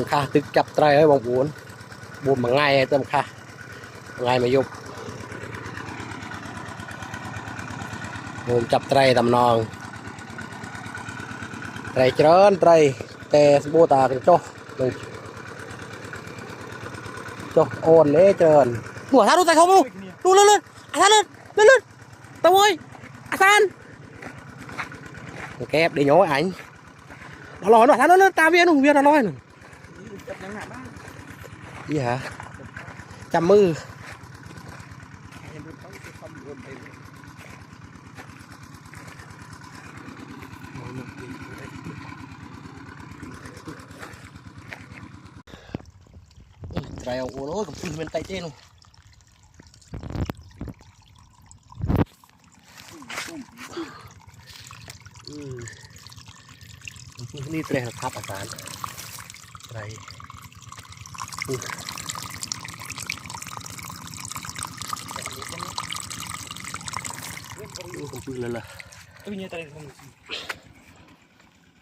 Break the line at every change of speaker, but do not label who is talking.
khá tức chập trai ấy bóng buồn buồn mà ngay tâm khá ngay mà dục buồn chập trai tầm non trai trơn trai tè bô tà cho ôn lễ trơn mùa thắt luôn tay không luôn luôn lên lên thắt lên lên lên tao ơi san kép để nhói ảnh nó lòi nó thắt lên ta viên nó lòi nè gì hả chăm mư trời ơi ôi cầm pin bên tay trên luônนี่เตะทับอาจารย์อะไรนี่ผมปืนเลยล่ะ